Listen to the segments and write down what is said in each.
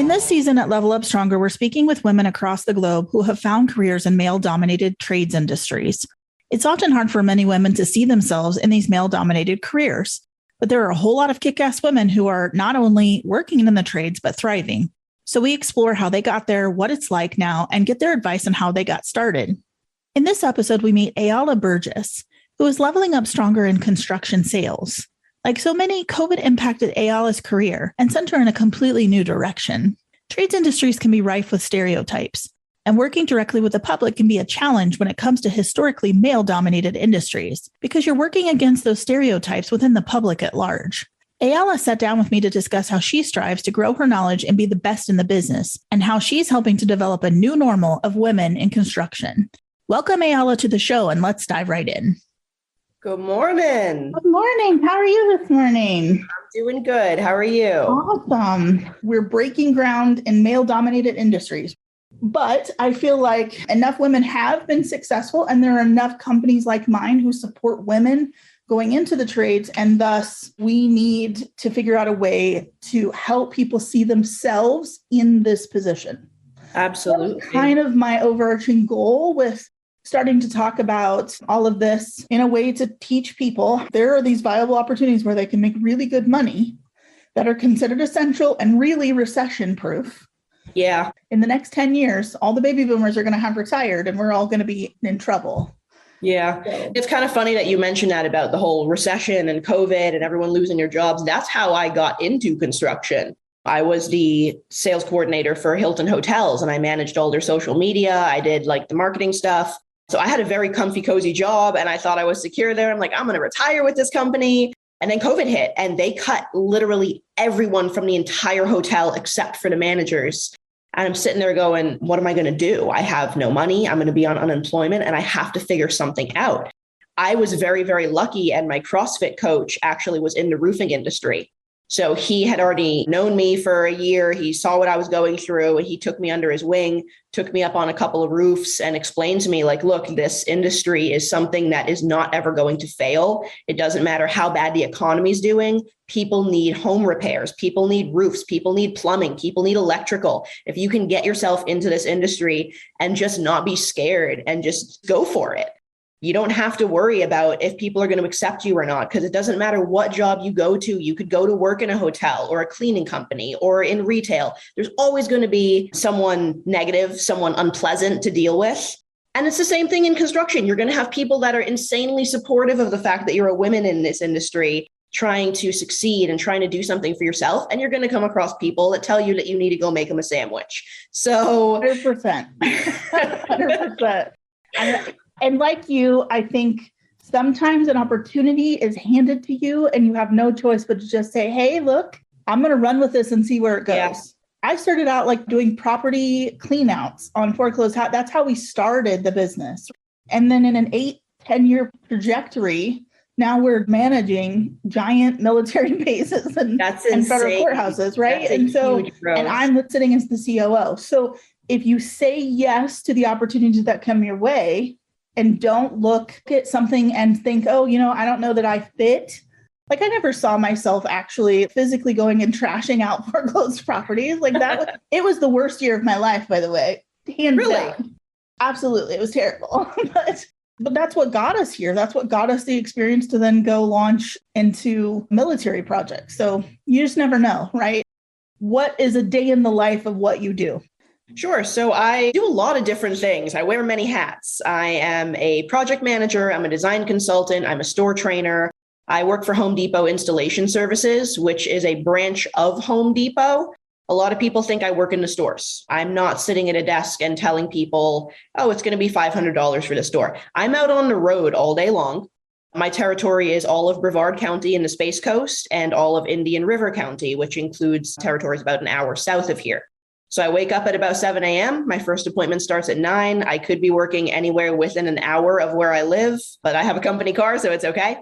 In this season at Level Up Stronger, we're speaking with women across the globe who have found careers in male-dominated trades industries. It's often hard for many women to see themselves in these male-dominated careers, but there are a whole lot of kick-ass women who are not only working in the trades, but thriving. So we explore how they got there, what it's like now, and get their advice on how they got started. In this episode, we meet E'ala Burgess, who is leveling up stronger in construction sales. Like so many, COVID impacted E'ala's career and sent her in a completely new direction. Trades industries can be rife with stereotypes, and working directly with the public can be a challenge when it comes to historically male-dominated industries, because you're working against those stereotypes within the public at large. E'ala sat down with me to discuss how she strives to grow her knowledge and be the best in the business, and how she's helping to develop a new normal of women in construction. Welcome, E'ala, to the show, and let's dive right in. Good morning. Good morning. How are you this morning? I'm doing good. How are you? Awesome. We're breaking ground in male-dominated industries. But I feel like enough women have been successful, and there are enough companies like mine who support women going into the trades. And thus, we need to figure out a way to help people see themselves in this position. Absolutely. That's kind of my overarching goal with starting to talk about all of this in a way to teach people there are these viable opportunities where they can make really good money that are considered essential and really recession proof. Yeah. In the next 10 years, all the baby boomers are going to have retired and we're all going to be in trouble. Yeah. So. It's kind of funny that you mentioned that about the whole recession and COVID and everyone losing their jobs. That's how I got into construction. I was the sales coordinator for Hilton Hotels and I managed all their social media. I did like the marketing stuff. So I had a very comfy, cozy job and I thought I was secure there. I'm like, I'm going to retire with this company. And then COVID hit and they cut literally everyone from the entire hotel except for the managers. And I'm sitting there going, what am I going to do? I have no money. I'm going to be on unemployment and I have to figure something out. I was very, very lucky. And my CrossFit coach actually was in the roofing industry. So he had already known me for a year. He saw what I was going through and he took me under his wing, took me up on a couple of roofs and explained to me like, look, this industry is something that is not ever going to fail. It doesn't matter how bad the economy is doing. People need home repairs. People need roofs. People need plumbing. People need electrical. If you can get yourself into this industry and just not be scared and just go for it. You don't have to worry about if people are going to accept you or not, because it doesn't matter what job you go to. You could go to work in a hotel or a cleaning company or in retail. There's always going to be someone negative, someone unpleasant to deal with. And it's the same thing in construction. You're going to have people that are insanely supportive of the fact that you're a woman in this industry trying to succeed and trying to do something for yourself. And you're going to come across people that tell you that you need to go make them a sandwich. So 100%. 100%. And like you, I think sometimes an opportunity is handed to you and you have no choice but to just say, hey, look, I'm going to run with this and see where it goes. Yeah. I started out like doing property cleanouts on foreclosed house. That's how we started the business. And then in an 8-10 year trajectory, now we're managing giant military bases and federal courthouses, right? And I'm sitting as the COO. So if you say yes to the opportunities that come your way, and don't look at something and think, oh, I don't know that I fit. Like I never saw myself actually physically going and trashing out foreclosed properties like that. It was the worst year of my life, by the way. Hands down. Absolutely. It was terrible. But that's what got us here. That's what got us the experience to then go launch into military projects. So you just never know, right? What is a day in the life of what you do? Sure. So I do a lot of different things. I wear many hats. I am a project manager. I'm a design consultant. I'm a store trainer. I work for Home Depot Installation Services, which is a branch of Home Depot. A lot of people think I work in the stores. I'm not sitting at a desk and telling people, oh, it's going to be $500 for the store. I'm out on the road all day long. My territory is all of Brevard County in the Space Coast and all of Indian River County, which includes territories about an hour south of here. So I wake up at about 7 a.m. My first appointment starts at 9. I could be working anywhere within an hour of where I live, but I have a company car, so it's okay.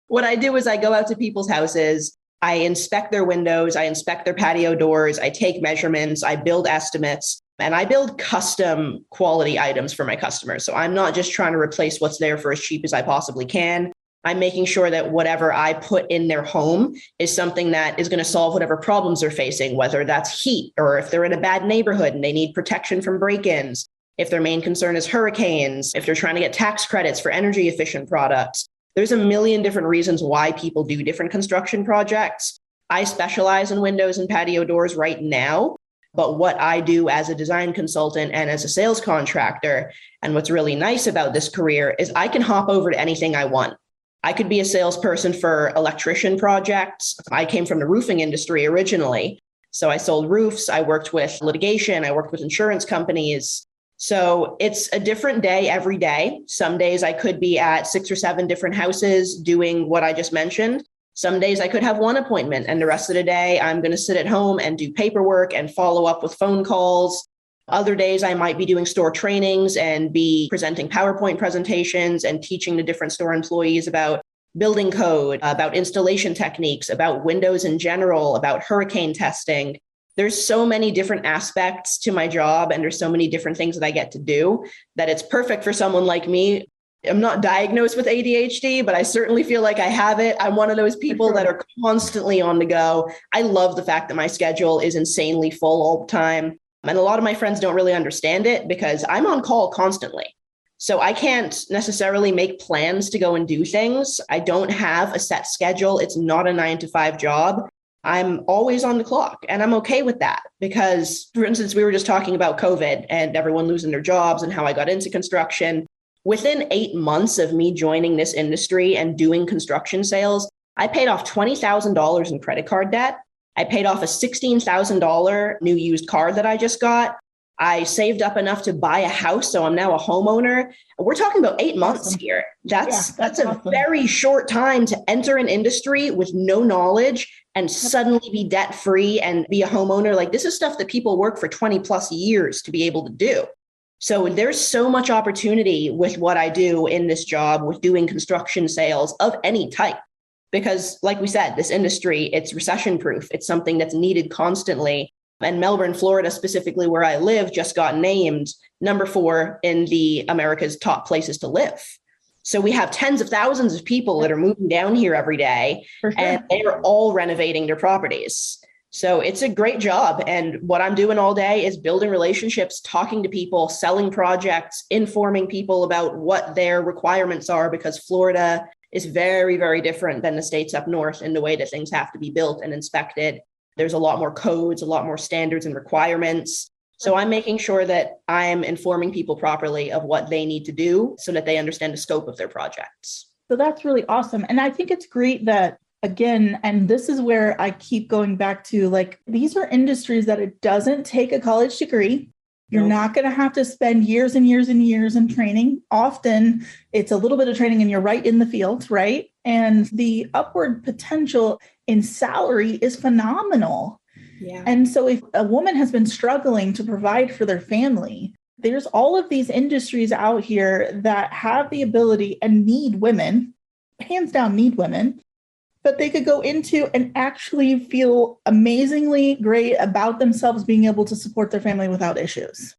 What I do is I go out to people's houses. I inspect their windows. I inspect their patio doors. I take measurements. I build estimates. And I build custom quality items for my customers. So I'm not just trying to replace what's there for as cheap as I possibly can. I'm making sure that whatever I put in their home is something that is going to solve whatever problems they're facing, whether that's heat or if they're in a bad neighborhood and they need protection from break-ins, if their main concern is hurricanes, if they're trying to get tax credits for energy efficient products. There's a million different reasons why people do different construction projects. I specialize in windows and patio doors right now, but what I do as a design consultant and as a sales contractor, and what's really nice about this career is I can hop over to anything I want. I could be a salesperson for electrician projects. I came from the roofing industry originally. So I sold roofs. I worked with litigation. I worked with insurance companies. So it's a different day every day. Some days I could be at 6 or 7 different houses doing what I just mentioned. Some days I could have one appointment and the rest of the day I'm going to sit at home and do paperwork and follow up with phone calls. Other days I might be doing store trainings and be presenting PowerPoint presentations and teaching the different store employees about building code, about installation techniques, about windows in general, about hurricane testing. There's so many different aspects to my job and there's so many different things that I get to do that it's perfect for someone like me. I'm not diagnosed with ADHD, but I certainly feel like I have it. I'm one of those people that are constantly on the go. I love the fact that my schedule is insanely full all the time. And a lot of my friends don't really understand it because I'm on call constantly. So I can't necessarily make plans to go and do things. I don't have a set schedule. It's not a 9-to-5 job. I'm always on the clock and I'm okay with that because, for instance, we were just talking about COVID and everyone losing their jobs and how I got into construction. Within 8 months of me joining this industry and doing construction sales, I paid off $20,000 in credit card debt. I paid off a $16,000 new used car that I just got. I saved up enough to buy a house, so I'm now a homeowner. We're talking about 8 months here. That's a very short time to enter an industry with no knowledge and suddenly be debt-free and be a homeowner. Like, this is stuff that people work for 20 plus years to be able to do. So there's so much opportunity with what I do in this job with doing construction sales of any type. Because like we said, this industry, it's recession proof. It's something that's needed constantly. And Melbourne, Florida, specifically where I live, just got named number 4 in the America's top places to live. So we have tens of thousands of people that are moving down here every day, and they are all renovating their properties. So it's a great job. And what I'm doing all day is building relationships, talking to people, selling projects, informing people about what their requirements are, because Florida is very, very different than the states up north in the way that things have to be built and inspected. There's a lot more codes, a lot more standards and requirements. So I'm making sure that I'm informing people properly of what they need to do so that they understand the scope of their projects. So that's really awesome. And I think it's great that, again, and this is where I keep going back to, like, these are industries that it doesn't take a college degree. You're not going to have to spend years and years and years in training. Often it's a little bit of training and you're right in the field, right? And the upward potential in salary is phenomenal. Yeah. And so if a woman has been struggling to provide for their family, there's all of these industries out here that have the ability and need women, hands down need women, but they could go into and actually feel amazingly great about themselves being able to support their family without issues.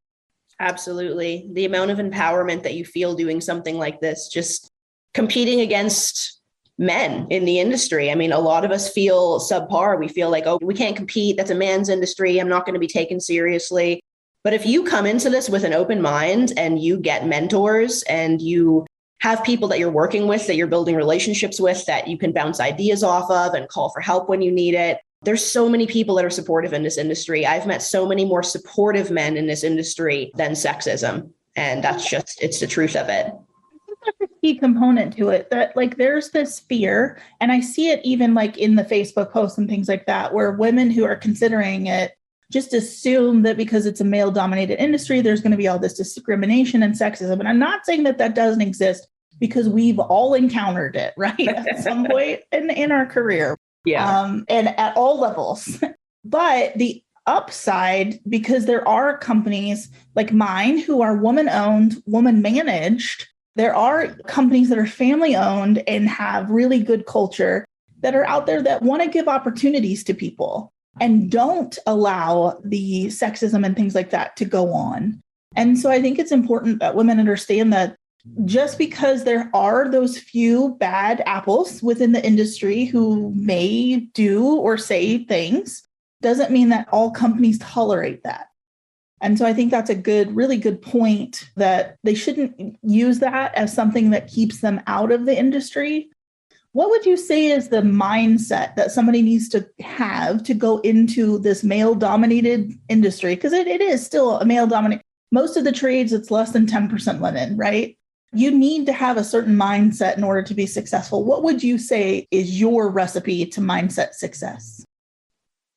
Absolutely. The amount of empowerment that you feel doing something like this, just competing against men in the industry. I mean, a lot of us feel subpar. We feel like, oh, we can't compete. That's a man's industry. I'm not going to be taken seriously. But if you come into this with an open mind and you get mentors and you have people that you're working with, that you're building relationships with, that you can bounce ideas off of and call for help when you need it. There's so many people that are supportive in this industry. I've met so many more supportive men in this industry than sexism. And that's just, it's the truth of it. I think that's a key component to it, that like there's this fear, and I see it even like in the Facebook posts and things like that, where women who are considering it just assume that because it's a male dominated industry, there's going to be all this discrimination and sexism. And I'm not saying that that doesn't exist, because we've all encountered it, right? At some point in our career. Yeah. And at all levels. But the upside, because there are companies like mine who are woman-owned, woman-managed. There are companies that are family-owned and have really good culture that are out there that want to give opportunities to people and don't allow the sexism and things like that to go on. And so I think it's important that women understand that Just because there are those few bad apples within the industry who may do or say things doesn't mean that all companies tolerate that. And so I think that's a really good point, that they shouldn't use that as something that keeps them out of the industry. What would you say is the mindset that somebody needs to have to go into this male-dominated industry? Because it is still a male-dominated. Most of the trades, it's less than 10% women, right? You need to have a certain mindset in order to be successful. What would you say is your recipe to mindset success?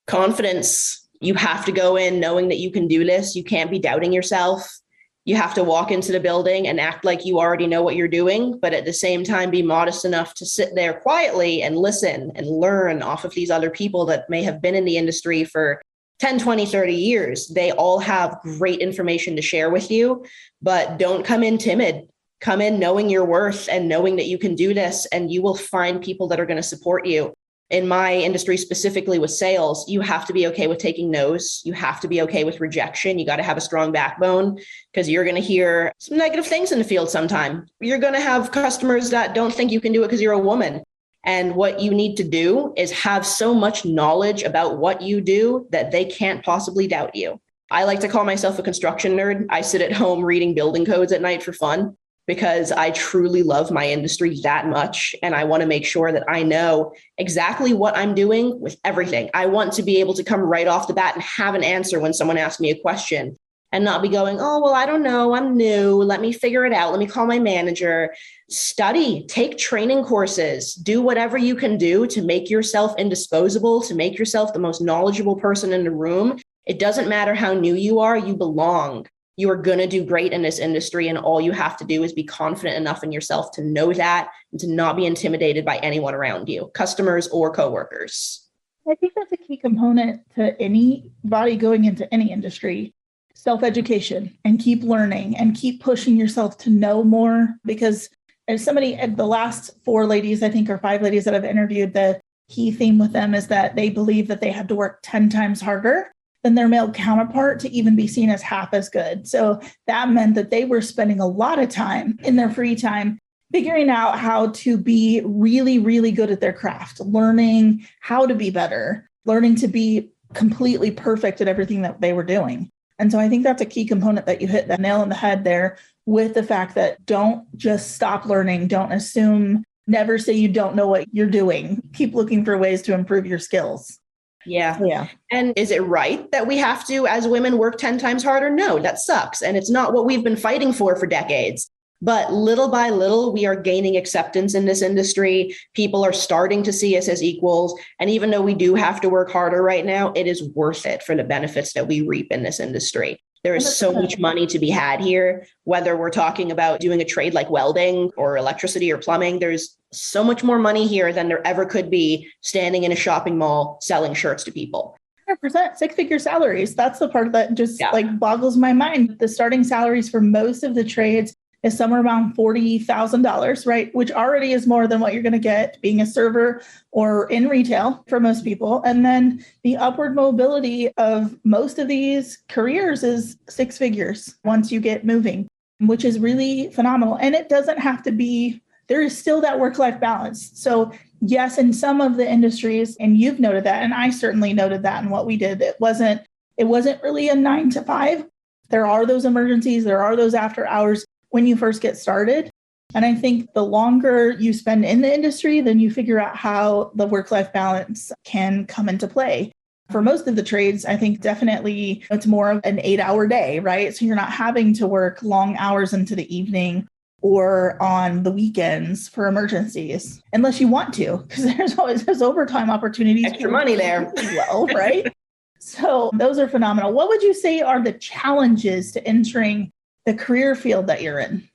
Confidence. You have to go in knowing that you can do this. You can't be doubting yourself. You have to walk into the building and act like you already know what you're doing, but at the same time, be modest enough to sit there quietly and listen and learn off of these other people that may have been in the industry for 10, 20, 30 years. They all have great information to share with you, but don't come in timid. Come in knowing your worth and knowing that you can do this, and you will find people that are going to support you. In my industry, specifically with sales, you have to be okay with taking no's. You have to be okay with rejection. You got to have a strong backbone, because you're going to hear some negative things in the field sometime. You're going to have customers that don't think you can do it because you're a woman. And what you need to do is have so much knowledge about what you do that they can't possibly doubt you. I like to call myself a construction nerd. I sit at home reading building codes at night for fun, because I truly love my industry that much. And I want to make sure that I know exactly what I'm doing with everything. I want to be able to come right off the bat and have an answer when someone asks me a question, and not be going, oh, well, I don't know, I'm new, let me figure it out, let me call my manager. Study, take training courses, do whatever you can do to make yourself indisposable, to make yourself the most knowledgeable person in the room. It doesn't matter how new you are, you belong. You are going to do great in this industry, and all you have to do is be confident enough in yourself to know that and to not be intimidated by anyone around you, customers or coworkers. I think that's a key component to anybody going into any industry. Self-education, and keep learning and keep pushing yourself to know more. Because as somebody, the last 4 ladies, I think, or 5 ladies that I've interviewed, the key theme with them is that they believe that they had to work 10 times harder than their male counterpart to even be seen as half as good. So that meant that they were spending a lot of time in their free time figuring out how to be really, really good at their craft, learning how to be better, learning to be completely perfect at everything that they were doing. And so I think that's a key component that you hit the nail on the head there, with the fact that don't just stop learning. Don't assume, never say you don't know what you're doing. Keep looking for ways to improve your skills. Yeah. And is it right that we have to, as women, work 10 times harder? No, that sucks. And it's not what we've been fighting for decades. But little by little, we are gaining acceptance in this industry. People are starting to see us as equals. And even though we do have to work harder right now, it is worth it for the benefits that we reap in this industry. There is so much money to be had here, whether we're talking about doing a trade like welding or electricity or plumbing. There's so much more money here than there ever could be standing in a shopping mall selling shirts to people. 100%, 6-figure salaries. That's the part that just boggles my mind. The starting salaries for most of the trades is somewhere around $40,000, right? Which already is more than what you're going to get being a server or in retail for most people. And then the upward mobility of most of these careers is 6 figures once you get moving, which is really phenomenal. And it doesn't have to be, there is still that work-life balance. So yes, in some of the industries, and you've noted that, and I certainly noted that in what we did, it wasn't really a 9 to 5. There are those emergencies, there are those after hours when you first get started. And I think the longer you spend in the industry, then you figure out how the work-life balance can come into play. For most of the trades, I think definitely it's more of an 8-hour day, right? So you're not having to work long hours into the evening or on the weekends for emergencies, unless you want to, because there's always those overtime opportunities. Extra money there. Well, right? So those are phenomenal. What would you say are the challenges to entering the career field that you're in?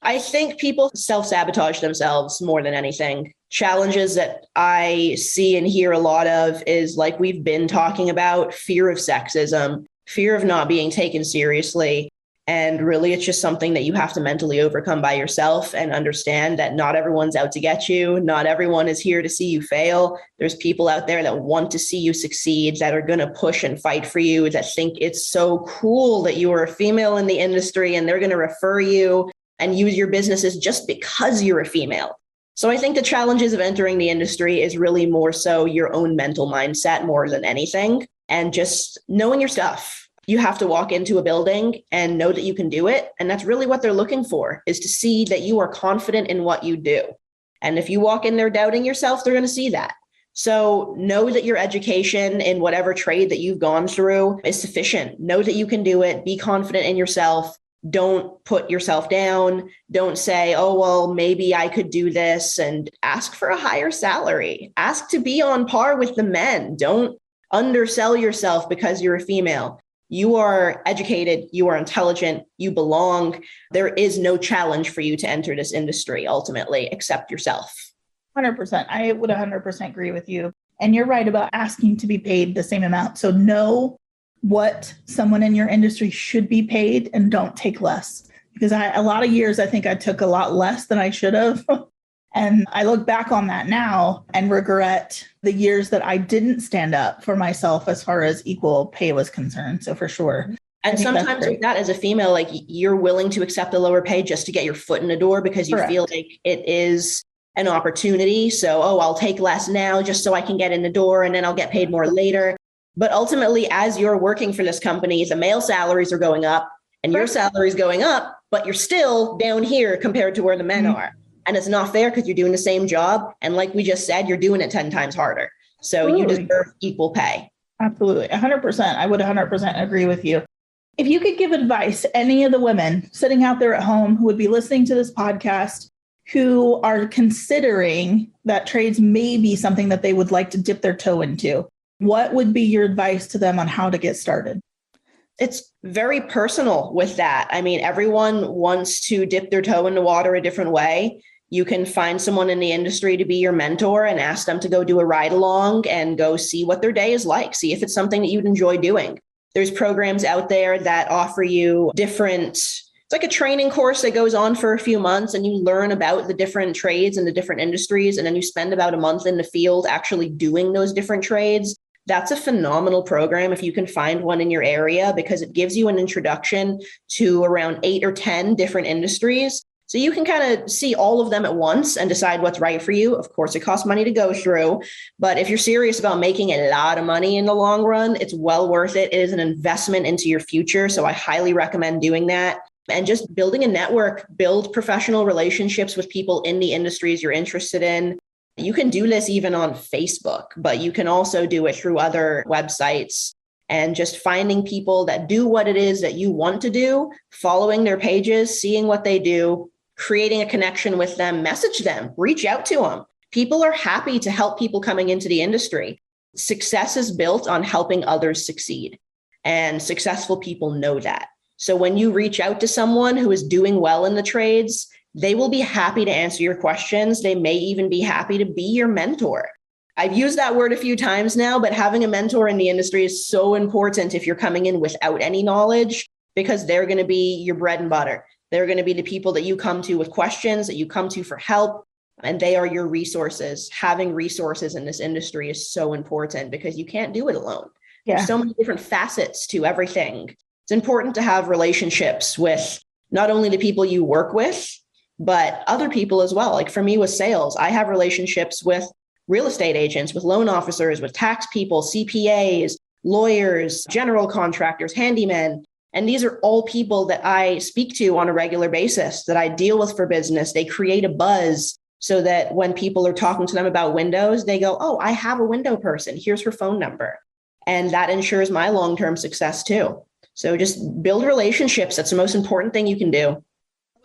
I think people self-sabotage themselves more than anything. Challenges that I see and hear a lot of is, like we've been talking about, fear of sexism, fear of not being taken seriously. And really, it's just something that you have to mentally overcome by yourself and understand that not everyone's out to get you. Not everyone is here to see you fail. There's people out there that want to see you succeed, that are going to push and fight for you, that think it's so cool that you are a female in the industry and they're going to refer you. and use your businesses just because you're a female. So I think the challenges of entering the industry is really more so your own mental mindset more than anything, and just knowing your stuff. You have to walk into a building and know that you can do it. And that's really what they're looking for, is to see that you are confident in what you do. And if you walk in there doubting yourself, they're going to see that. So know that your education in whatever trade that you've gone through is sufficient. Know that you can do it. Be confident in yourself. Don't put yourself down. Don't say, oh, well, maybe I could do this, and ask for a higher salary. Ask to be on par with the men. Don't undersell yourself because you're a female. You are educated, you are intelligent, you belong. There is no challenge for you to enter this industry ultimately, except yourself. 100%. I would 100% agree with you. And you're right about asking to be paid the same amount. So know what someone in your industry should be paid and don't take less. Because a lot of years, I think I took a lot less than I should have. And I look back on that now and regret the years that I didn't stand up for myself as far as equal pay was concerned. So for sure. And sometimes with that, as a female, like, you're willing to accept a lower pay just to get your foot in the door because you feel like it is an opportunity. So, I'll take less now just so I can get in the door, and then I'll get paid more later. But ultimately, as you're working for this company, the male salaries are going up and your salary is going up, but you're still down here compared to where the men are. And it's not fair because you're doing the same job. And like we just said, you're doing it 10 times harder. So you deserve equal pay. Absolutely. 100%. I would 100% agree with you. If you could give advice to any of the women sitting out there at home who would be listening to this podcast, who are considering that trades may be something that they would like to dip their toe into, what would be your advice to them on how to get started? It's very personal with that. I mean, everyone wants to dip their toe in the water a different way. You can find someone in the industry to be your mentor and ask them to go do a ride along and go see what their day is like. See if it's something that you'd enjoy doing. There's programs out there that offer you it's like a training course that goes on for a few months, and you learn about the different trades and the different industries. And then you spend about a month in the field actually doing those different trades. That's a phenomenal program if you can find one in your area, because it gives you an introduction to around 8 or 10 different industries. So you can kind of see all of them at once and decide what's right for you. Of course, it costs money to go through, but if you're serious about making a lot of money in the long run, it's well worth it. It is an investment into your future. So I highly recommend doing that. And just building a network, build professional relationships with people in the industries you're interested in. You can do this even on Facebook, but you can also do it through other websites, and just finding people that do what it is that you want to do, following their pages, seeing what they do, creating a connection with them, message them, reach out to them. People are happy to help people coming into the industry. Success is built on helping others succeed, and successful people know that. So when you reach out to someone who is doing well in the trades, they will be happy to answer your questions. They may even be happy to be your mentor. I've used that word a few times now, but having a mentor in the industry is so important if you're coming in without any knowledge, because they're going to be your bread and butter. They're going to be the people that you come to with questions, that you come to for help, and they are your resources. Having resources in this industry is so important because you can't do it alone. There's so many different facets to everything. It's important to have relationships with not only the people you work with, but other people as well. Like for me with sales, I have relationships with real estate agents, with loan officers, with tax people, CPAs, lawyers, general contractors, handymen. And these are all people that I speak to on a regular basis, that I deal with for business. They create a buzz so that when people are talking to them about windows, they go, oh, I have a window person. Here's her phone number. And that ensures my long-term success too. So just build relationships. That's the most important thing you can do.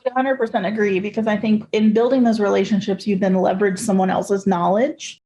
100% agree, because I think in building those relationships, you then leverage someone else's knowledge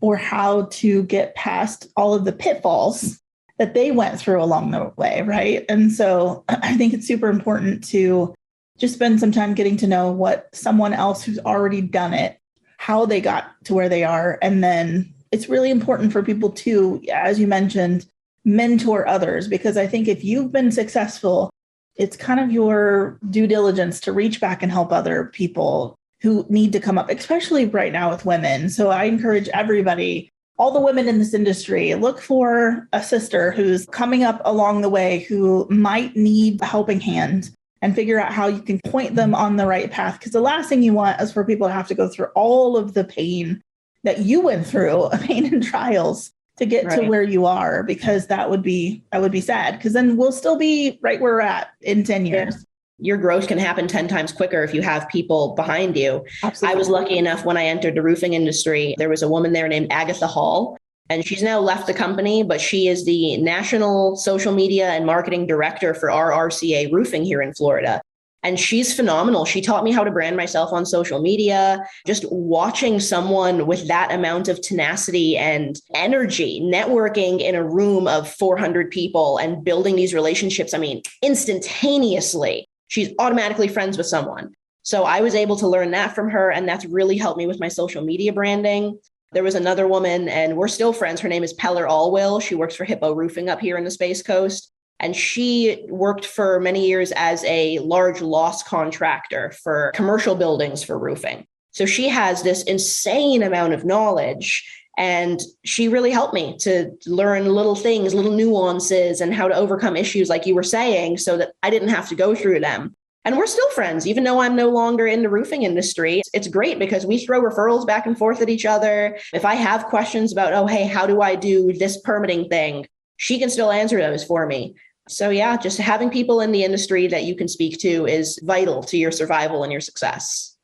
or how to get past all of the pitfalls that they went through along the way, right? And so I think it's super important to just spend some time getting to know what someone else who's already done it, how they got to where they are. And then it's really important for people to, as you mentioned, mentor others, because I think if you've been successful, it's kind of your due diligence to reach back and help other people who need to come up, especially right now with women. So I encourage everybody, all the women in this industry, look for a sister who's coming up along the way who might need a helping hand. and figure out how you can point them on the right path. Because the last thing you want is for people to have to go through all of the pain that you went through, pain and trials to get to where you are, because that would be sad, because then we'll still be right where we're at in 10 years. Yeah. Your growth can happen 10 times quicker if you have people behind you. Absolutely. I was lucky enough when I entered the roofing industry, there was a woman there named Agatha Hall, and she's now left the company, but she is the national social media and marketing director for our RCA roofing here in Florida. And she's phenomenal. She taught me how to brand myself on social media. Just watching someone with that amount of tenacity and energy, networking in a room of 400 people and building these relationships, I mean, instantaneously, she's automatically friends with someone. So I was able to learn that from her, and that's really helped me with my social media branding. There was another woman, and we're still friends. Her name is Peller Allwill. She works for Hippo Roofing up here in the Space Coast. And she worked for many years as a large loss contractor for commercial buildings for roofing. So she has this insane amount of knowledge, and she really helped me to learn little things, little nuances, and how to overcome issues like you were saying, so that I didn't have to go through them. And we're still friends, even though I'm no longer in the roofing industry. It's great because we throw referrals back and forth at each other. If I have questions about, oh, hey, how do I do this permitting thing? She can still answer those for me. So yeah, just having people in the industry that you can speak to is vital to your survival and your success.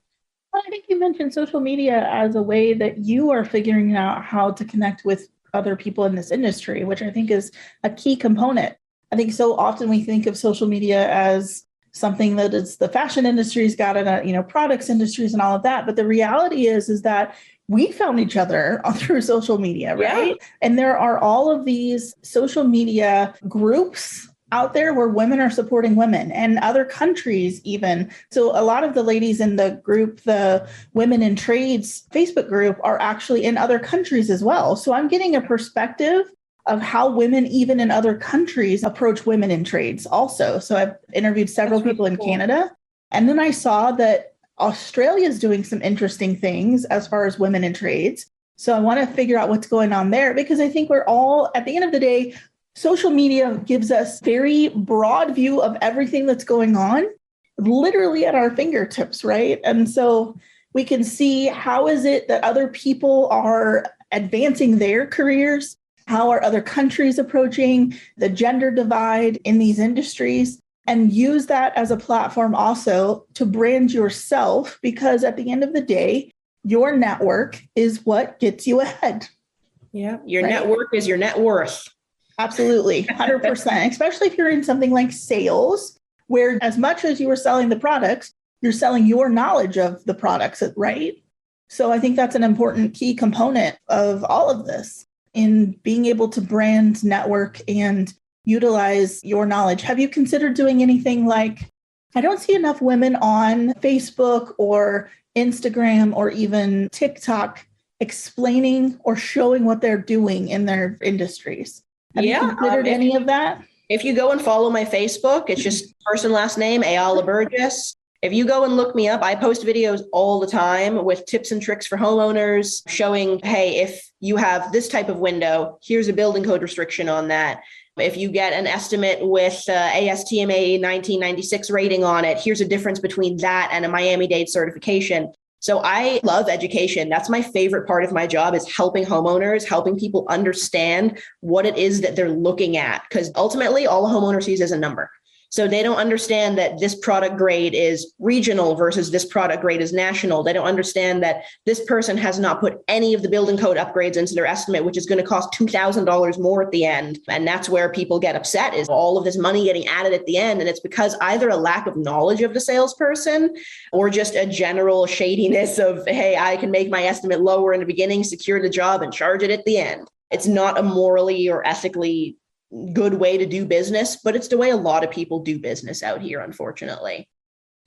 Well, I think you mentioned social media as a way that you are figuring out how to connect with other people in this industry, which I think is a key component. I think so often we think of social media as something that is the fashion industry's got in, products industries and all of that. But the reality is that we found each other through social media, right? Yeah. And there are all of these social media groups out there where women are supporting women, and other countries even. So a lot of the ladies in the group, the Women in Trades Facebook group, are actually in other countries as well. So I'm getting a perspective of how women even in other countries approach women in trades also. So I've interviewed several people in Canada, and then I saw that Australia is doing some interesting things as far as women in trades. So I want to figure out what's going on there, because I think we're all, at the end of the day, social media gives us very broad view of everything that's going on, literally at our fingertips, right? And so we can see how is it that other people are advancing their careers, how are other countries approaching the gender divide in these industries, and use that as a platform also to brand yourself, because at the end of the day, your network is what gets you ahead. Yeah, your network is your net worth. Absolutely, 100%, especially if you're in something like sales, where as much as you are selling the products, you're selling your knowledge of the products, right? So I think that's an important key component of all of this in being able to brand, network, and utilize your knowledge. Have you considered doing anything like, I don't see enough women on Facebook or Instagram or even TikTok explaining or showing what they're doing in their industries? Have you considered any of that? If you go and follow my Facebook, it's just first and last name, E'ala Burgess. If you go and look me up, I post videos all the time with tips and tricks for homeowners showing, hey, if you have this type of window, here's a building code restriction on that. If you get an estimate with ASTMA 1996 rating on it, here's a difference between that and a Miami-Dade certification. So I love education. That's my favorite part of my job, is helping homeowners, helping people understand what it is that they're looking at. Because ultimately, all a homeowner sees is a number. So they don't understand that this product grade is regional versus this product grade is national. They don't understand that this person has not put any of the building code upgrades into their estimate, which is going to cost $2,000 more at the end. And that's where people get upset, is all of this money getting added at the end. And it's because either a lack of knowledge of the salesperson or just a general shadiness of, hey, I can make my estimate lower in the beginning, secure the job, and charge it at the end. It's not a morally or ethically good way to do business, but it's the way a lot of people do business out here, unfortunately.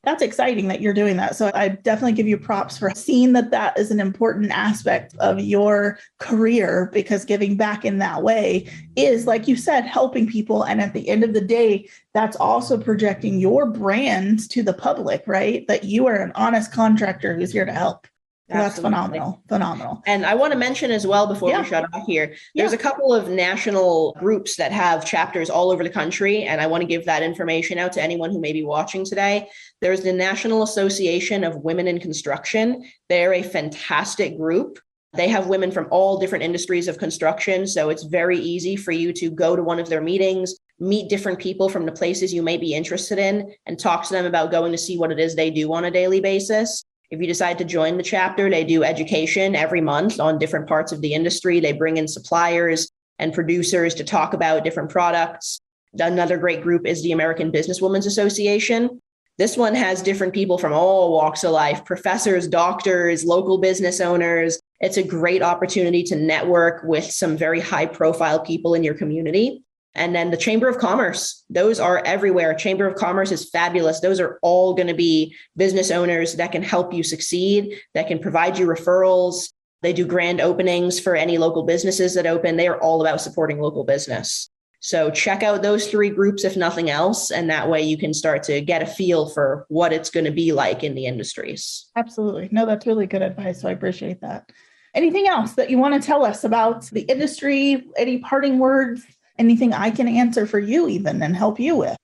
That's exciting that you're doing that. So I definitely give you props for seeing that that is an important aspect of your career, because giving back in that way is, like you said, helping people. And at the end of the day, that's also projecting your brand to the public, right? That you are an honest contractor who's here to help. So that's phenomenal. Phenomenal. And I want to mention as well, before we shut off here, there's a couple of national groups that have chapters all over the country. And I want to give that information out to anyone who may be watching today. There's the National Association of Women in Construction. They're a fantastic group. They have women from all different industries of construction. So it's very easy for you to go to one of their meetings, meet different people from the places you may be interested in, and talk to them about going to see what it is they do on a daily basis. If you decide to join the chapter, they do education every month on different parts of the industry. They bring in suppliers and producers to talk about different products. Another great group is the American Businesswomen's Association. This one has different people from all walks of life, professors, doctors, local business owners. It's a great opportunity to network with some very high profile people in your community. And then the Chamber of Commerce, those are everywhere. Chamber of Commerce is fabulous. Those are all going to be business owners that can help you succeed, that can provide you referrals. They do grand openings for any local businesses that open. They are all about supporting local business. So check out those 3 groups, if nothing else. And that way you can start to get a feel for what it's going to be like in the industries. Absolutely. No, that's really good advice. So I appreciate that. Anything else that you want to tell us about the industry? Any parting words? Anything I can answer for you even and help you with?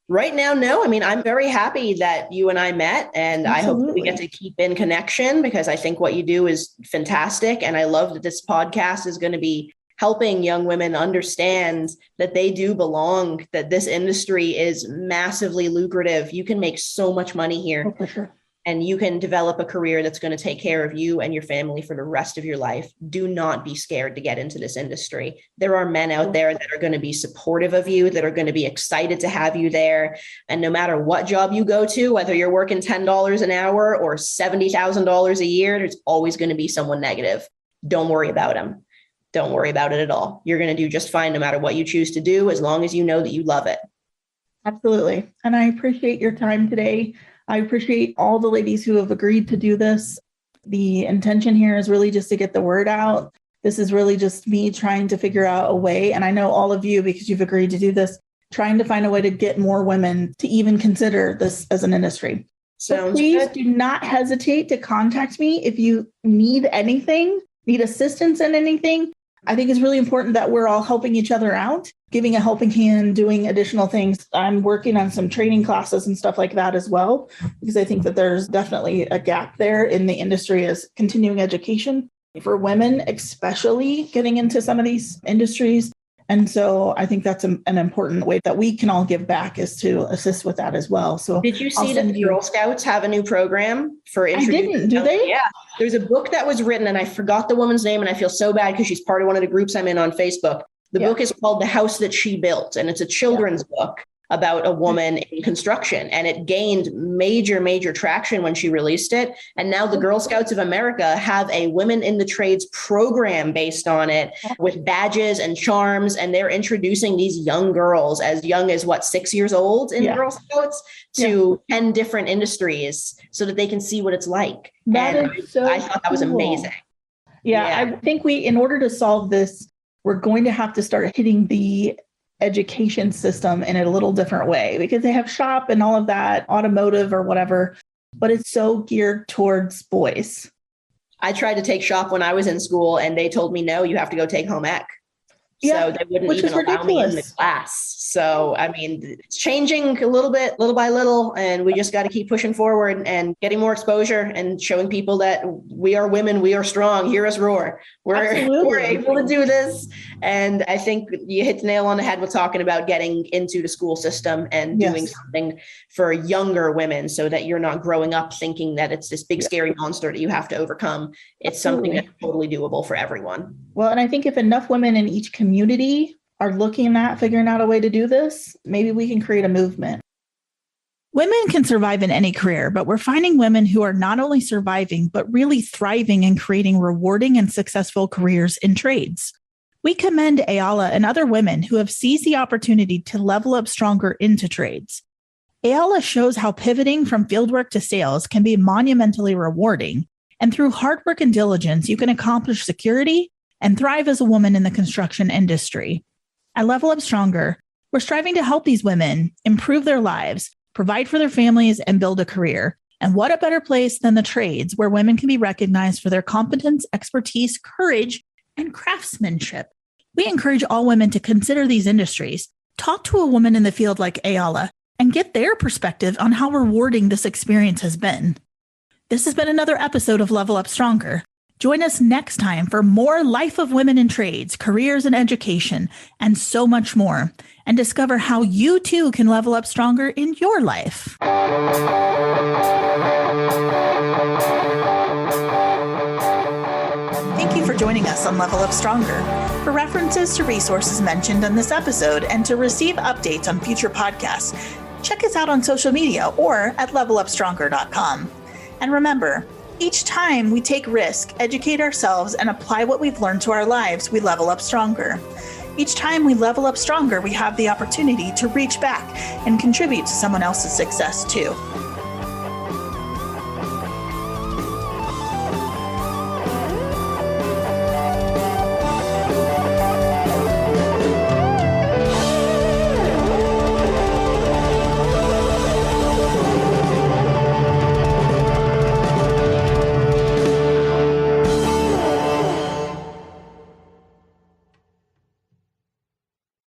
Right now, no. I mean, I'm very happy that you and I met, and Absolutely. I hope that we get to keep in connection, because I think what you do is fantastic. And I love that this podcast is going to be helping young women understand that they do belong, that this industry is massively lucrative. You can make so much money here. Oh, for sure. And you can develop a career that's going to take care of you and your family for the rest of your life. Do not be scared to get into this industry. There are men out there that are going to be supportive of you, that are going to be excited to have you there. And no matter what job you go to, whether you're working $10 an hour or $70,000 a year, there's always going to be someone negative. Don't worry about them. Don't worry about it at all. You're going to do just fine no matter what you choose to do, as long as you know that you love it. Absolutely. And I appreciate your time today. I appreciate all the ladies who have agreed to do this. The intention here is really just to get the word out. This is really just me trying to figure out a way. And I know all of you, because you've agreed to do this, trying to find a way to get more women to even consider this as an industry. So please do not hesitate to contact me if you need anything, need assistance in anything. I think it's really important that we're all helping each other out, giving a helping hand, doing additional things. I'm working on some training classes and stuff like that as well, because I think that there's definitely a gap there in the industry as continuing education for women, especially getting into some of these industries. And so I think that's an important way that we can all give back, is to assist with that as well. So did you see that the Girl Scouts have a new program for introducing? I didn't, do they? Yeah. There's a book that was written, and I forgot the woman's name, and I feel so bad because she's part of one of the groups I'm in on Facebook. The book is called The House That She Built, and it's a children's book about a woman in construction. And it gained major traction when she released it. And now the Girl Scouts of America have a Women in the Trades program based on it, with badges and charms. And they're introducing these young girls, as young as 6 years old in Girl Scouts, to 10 different industries so that they can see what it's like. I thought that was amazing. Yeah, I think in order to solve this, we're going to have to start hitting the education system in a little different way, because they have shop and all of that, automotive or whatever, but it's so geared towards boys. I tried to take shop when I was in school, and they told me, no, you have to go take home ec. So they wouldn't even allow me in the class. So, I mean, it's changing a little bit, little by little, and we just got to keep pushing forward and getting more exposure and showing people that we are women, we are strong, hear us roar. We're able to do this. And I think you hit the nail on the head with talking about getting into the school system and doing something for younger women, so that you're not growing up thinking that it's this big, scary monster that you have to overcome. It's something that's totally doable for everyone. Well, and I think if enough women in each community are looking at figuring out a way to do this, maybe we can create a movement. Women can survive in any career, but we're finding women who are not only surviving, but really thriving in creating rewarding and successful careers in trades. We commend E'ala and other women who have seized the opportunity to level up stronger into trades. E'ala shows how pivoting from fieldwork to sales can be monumentally rewarding, and through hard work and diligence, you can accomplish security and thrive as a woman in the construction industry. At Level Up Stronger, we're striving to help these women improve their lives, provide for their families, and build a career. And what a better place than the trades, where women can be recognized for their competence, expertise, courage, and craftsmanship. We encourage all women to consider these industries, talk to a woman in the field like E'ala, and get their perspective on how rewarding this experience has been. This has been another episode of Level Up Stronger. Join us next time for more life of women in trades, careers and education, and so much more, and discover how you too can level up stronger in your life. Thank you for joining us on Level Up Stronger. For references to resources mentioned in this episode and to receive updates on future podcasts, check us out on social media or at levelupstronger.com. And remember, each time we take risk, educate ourselves, and apply what we've learned to our lives, we level up stronger. Each time we level up stronger, we have the opportunity to reach back and contribute to someone else's success too.